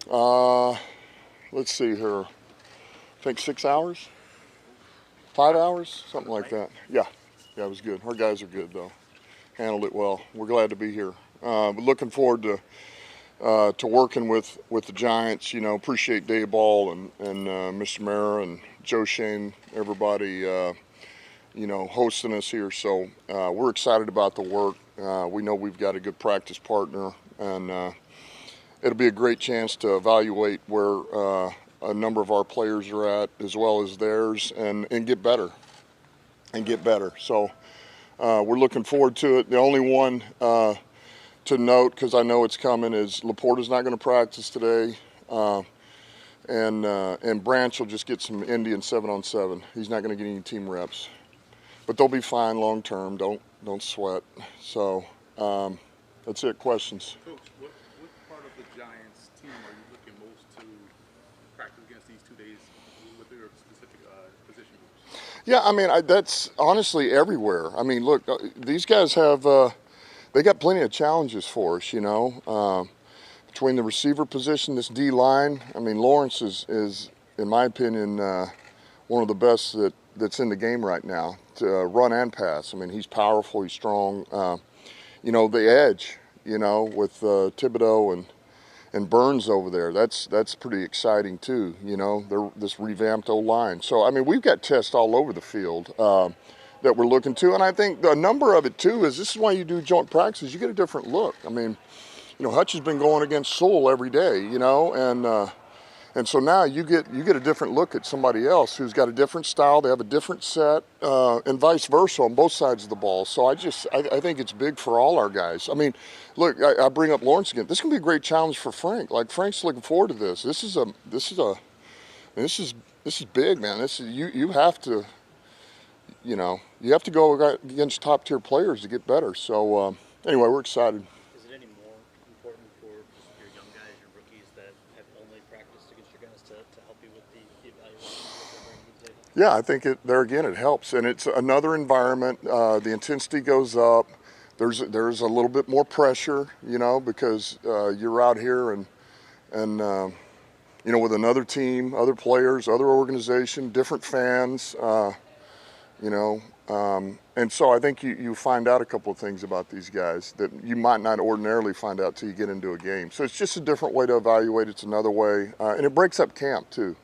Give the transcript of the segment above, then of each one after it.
Let's see here. I think 6 hours, 5 hours, something like that. Yeah, it was good. Our guys are good though. Handled it well. We're glad to be here. We're looking forward to working with the Giants. You know, appreciate Dave Ball and Mr. Mara and Joe Shane, everybody. You know, hosting us here. So we're excited about the work. We know we've got a good practice partner, and it'll be a great chance to evaluate where a number of our players are at, as well as theirs, and get better. So we're looking forward to it. The only one to note, because I know it's coming, is Laporta's not going to practice today, and Branch will just get some Indian 7-on-7. He's not going to get any team reps. But they'll be fine long term. Don't sweat. So that's it. Questions? Coach, what part of the Giants team are you looking most to practice against these 2 days with your specific position groups? Yeah, I mean that's honestly everywhere. I mean, look, these guys have they got plenty of challenges for us. You know, between the receiver position, this D line. I mean, Lawrence is in my opinion one of the best that's in the game right now, to run and pass. I mean, he's powerful, he's strong. You know, the edge, you know, with Thibodeau and Burns over there, that's pretty exciting too. You know, they're this revamped O-line. So, I mean, we've got tests all over the field that we're looking to. And I think a number of it too is this is why you do joint practices. You get a different look. I mean, you know, Hutch has been going against Sewell every day, you know, and so now you get a different look at somebody else who's got a different style. They have a different set, and vice versa on both sides of the ball. So I think it's big for all our guys. I mean, look, I bring up Lawrence again. This can be a great challenge for Frank. Like, Frank's looking forward to this. This is big, man. This is you have to, you know, you have to go against top tier players to get better. So anyway, we're excited. Is it any more important for your young guys, your rookies that have only practiced against your guys to help you with the evaluation of what they're bringing to the table? Yeah, I think there again it helps, and it's another environment. The intensity goes up. There's a little bit more pressure, you know, because you're out here and you know, with another team, other players, other organization, different fans, you know, and so I think you find out a couple of things about these guys that you might not ordinarily find out till you get into a game. So it's just a different way to evaluate. It's another way, and it breaks up camp too.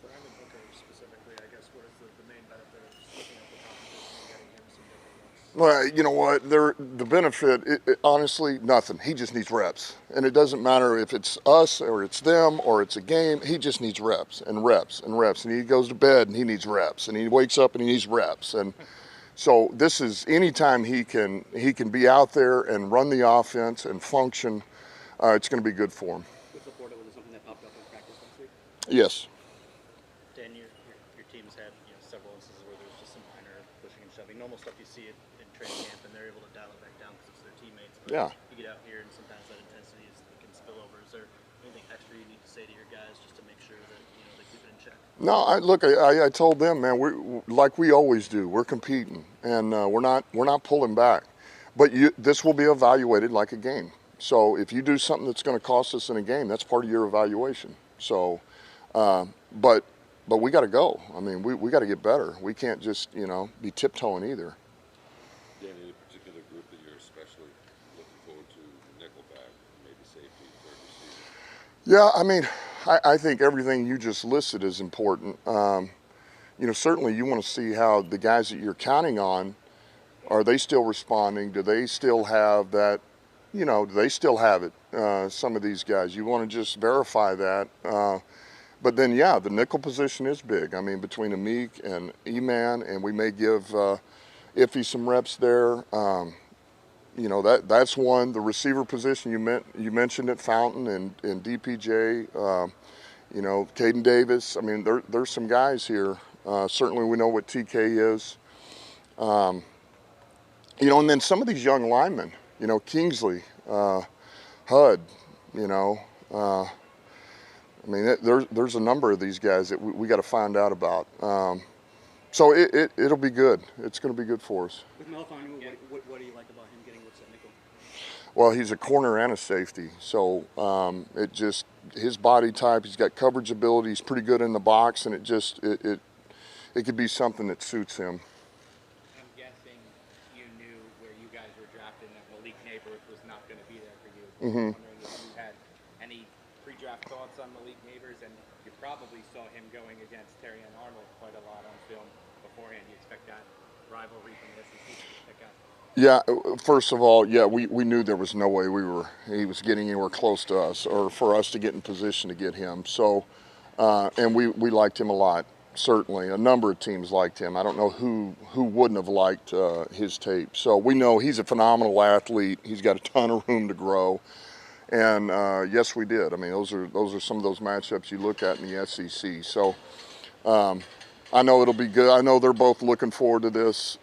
For Evan Booker specifically, I guess, what is the main benefit of looking at the competition and getting him some different looks? Well, you know what? The benefit, honestly, nothing. He just needs reps, and it doesn't matter if it's us or it's them or it's a game. He just needs reps and reps and reps, and he goes to bed and he needs reps, and he wakes up and he needs reps, and so this is anytime he can be out there and run the offense and function, it's going to be good for him. With Laporta, was it something that popped up in practice last week? Yes. Dan, your team's had several instances where there's just some minor pushing and shoving, normal stuff you see in training camp, and they're able to dial it back down because it's their teammates. But Yeah. you get out here and sometimes that intensity can spill over. Is there anything extra you need to say to your guys just to make sure that they keep it in check? No, I told them, man, like we always do. We're competing, and we're not pulling back. But this will be evaluated like a game. So if you do something that's going to cost us in a game, that's part of your evaluation. So, but we got to go. I mean, we got to get better. We can't just be tiptoeing either. Dan, any particular group that you're especially looking forward to, nickelback, maybe safety, third receiver? Yeah, I mean, I think everything you just listed is important. Certainly you want to see how the guys that you're counting on, are they still responding? Do they still have that, do they still have it? Some of these guys, you want to just verify that. But then, yeah, the nickel position is big. I mean, between Amik and E-Man, and we may give Iffy some reps there. That's one. The receiver position, you mentioned it, Fountain and DPJ, Caden Davis. I mean, there's some guys here. Certainly we know what TK is. And then some of these young linemen, Kingsley, Hud, I mean, there's a number of these guys that we got to find out about. So it'll be good. It's going to be good for us. With Malik, what do you like about him getting what's at nickel? Well, he's a corner and a safety, so it just his body type. He's got coverage ability. He's pretty good in the box, and it could be something that suits him. I'm guessing you knew where you guys were drafting that Malik Neighbors was not going to be there for you. I'm wondering if you had any pre-draft thoughts on Malik Neighbors, and you probably saw him going against Terry and Arnold quite a lot on film beforehand. You expect that rivalry from the SEC to pick up? Yeah, first of all, yeah, we knew there was no way he was getting anywhere close to us or for us to get in position to get him. So, and we liked him a lot, certainly. A number of teams liked him. I don't know who wouldn't have liked his tape. So we know he's a phenomenal athlete. He's got a ton of room to grow. And yes, we did. I mean, those are some of those matchups you look at in the SEC. So I know it'll be good. I know they're both looking forward to this.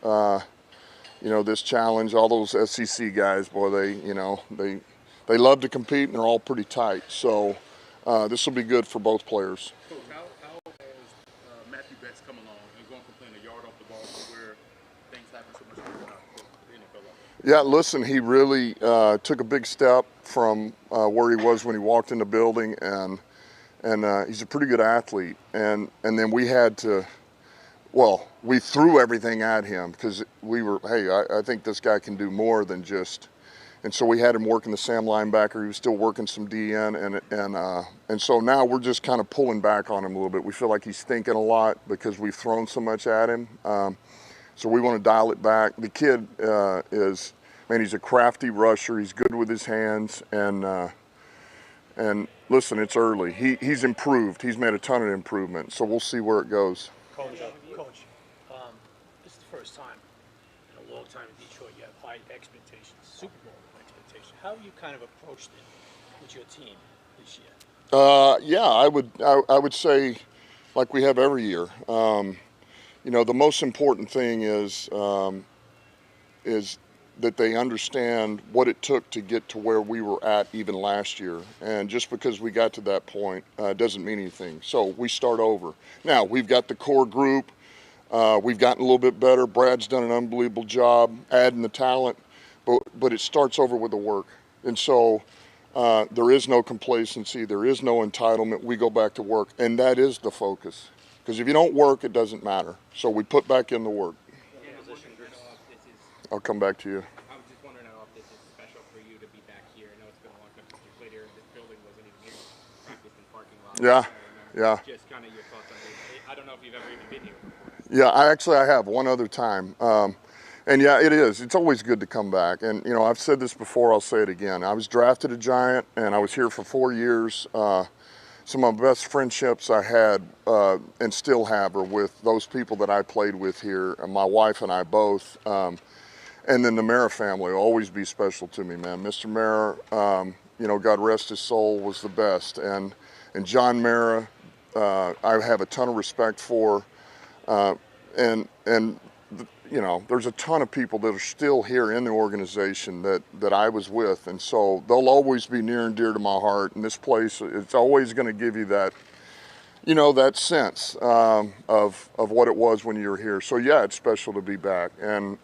This challenge. All those SEC guys, boy, they love to compete, and they're all pretty tight. So this will be good for both players. Coach, how has Matthew Betts come along and going from playing a yard off the ball to where things happen so much quicker at the NFL level? Yeah, listen, he really took a big step from where he was when he walked in the building, and he's a pretty good athlete. And then we had to. Well, we threw everything at him because we were, hey, I think this guy can do more than just, and so we had him working the Sam linebacker. He was still working some DN, and so now we're just kind of pulling back on him a little bit. We feel like he's thinking a lot because we've thrown so much at him. So we want to dial it back. The kid he's a crafty rusher. He's good with his hands, and listen, it's early. He's improved. He's made a ton of improvement. So we'll see where it goes. Coach, this is the first time in a long time in Detroit you have high expectations, Super Bowl expectations. How have you kind of approached it with your team this year? Yeah, I would say, like we have every year. The most important thing is that they understand what it took to get to where we were at even last year. And just because we got to that point doesn't mean anything. So we start over. Now, we've got the core group. We've gotten a little bit better. Brad's done an unbelievable job adding the talent, but it starts over with the work. And so there is no complacency. There is no entitlement. We go back to work, and that is the focus. Because if you don't work, it doesn't matter. So we put back in the work. I'll come back to you. I was just wondering how this is special for you to be back here. I know it's been a long time since you played here. This building wasn't even here. Practice in parking lot. Yeah. Just kind of your thoughts on this. I don't know if you've ever even been here before. Yeah, I have one other time. And yeah, it is. It's always good to come back. And, I've said this before, I'll say it again. I was drafted a Giant, and I was here for 4 years. Some of my best friendships I had and still have are with those people that I played with here, and my wife and I both. And then the Mara family will always be special to me, man. Mr. Mara, God rest his soul, was the best. And John Mara, I have a ton of respect for. There's a ton of people that are still here in the organization that I was with. And so they'll always be near and dear to my heart. And this place, it's always going to give you that, that sense of what it was when you were here. So yeah, it's special to be back. And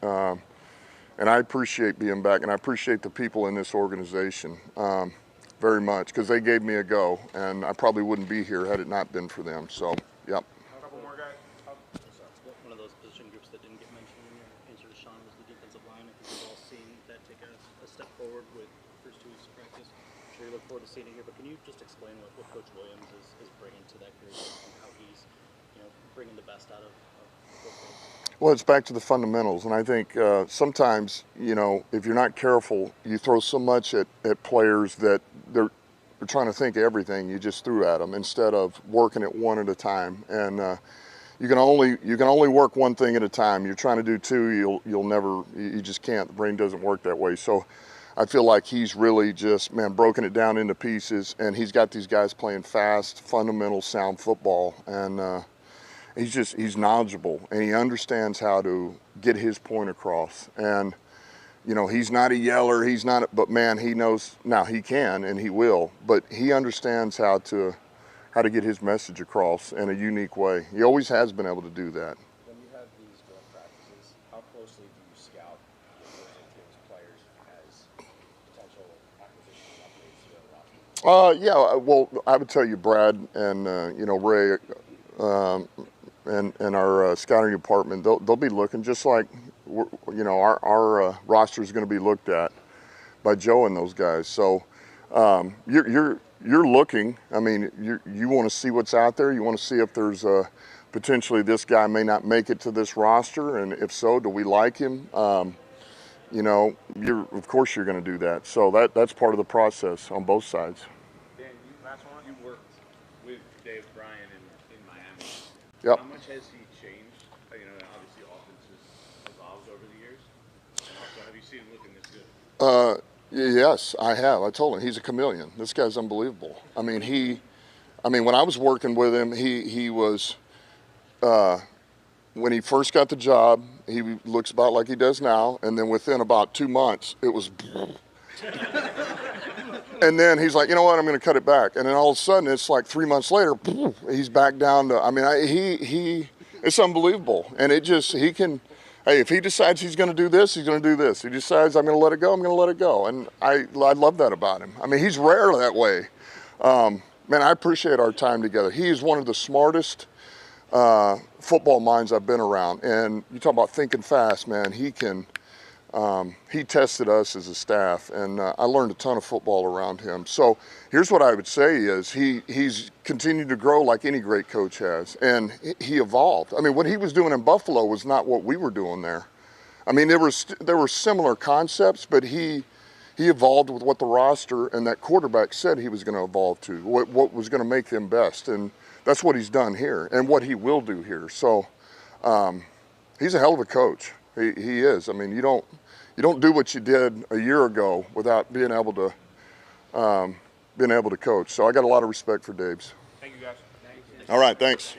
I appreciate being back, and I appreciate the people in this organization very much, because they gave me a go, and I probably wouldn't be here had it not been for them. So, yep. A couple more guys. One of those position groups that didn't get mentioned in your answer to Sean was the defensive line. I think we've all seen that take a step forward with the first 2 weeks of practice. I'm sure you look forward to seeing it here, but can you just explain what Coach Williams is bringing to that group and how he's bringing the best out of football? Well, it's back to the fundamentals, and I think sometimes, if you're not careful, you throw so much at players that they're trying to think of everything you just threw at them instead of working it one at a time. And you can only work one thing at a time. You're trying to do 2, you just can't. The brain doesn't work that way. So I feel like he's really just, broken it down into pieces, and he's got these guys playing fast, fundamental, sound football, and he's knowledgeable, and he understands how to get his point across. And he's not a yeller, but man, he knows. Now he can and he will, but he understands how to get his message across in a unique way. He always has been able to do that. When you have these drill practices, how closely do you scout your team's players as potential Yeah, well, I would tell you, Brad and you know, Ray, and our scouting department, they'll be looking just like you know, our roster is going to be looked at by Joe and those guys. So you're looking. I mean, you want to see what's out there. You want to see if there's potentially this guy may not make it to this roster, and if so, do we like him? You know, of course you're going to do that. So that's part of the process on both sides. Dan, last one, you worked with Dave Bryan in Miami. Yep. How much has he changed? You know, obviously offenses evolved over the years. And also, have you seen him looking this good? Yes, I have. I told him he's a chameleon. This guy's unbelievable. I mean, when I was working with him, he was, when he first got the job, he looks about like he does now, and then within about 2 months, it was, and then he's like, you know what, I'm going to cut it back, and then all of a sudden, it's like 3 months later, he's back down to. I mean, it's unbelievable, and he can. Hey, if he decides he's going to do this, he's going to do this. He decides I'm going to let it go, I'm going to let it go. And I love that about him. I mean, he's rare that way. Man, I appreciate our time together. He is one of the smartest football minds I've been around. And you talk about thinking fast, man. He tested us as a staff, and I learned a ton of football around him. So here's what I would say is he's continued to grow like any great coach has, and he evolved. I mean, what he was doing in Buffalo was not what we were doing there. I mean, there were similar concepts, but he evolved with what the roster and that quarterback said he was going to evolve to, what was going to make them best, and that's what he's done here and what he will do here. So he's a hell of a coach. He is. I mean, you don't do what you did a year ago without being able to coach. So I got a lot of respect for Dave's. Thank you, guys. All right, thanks.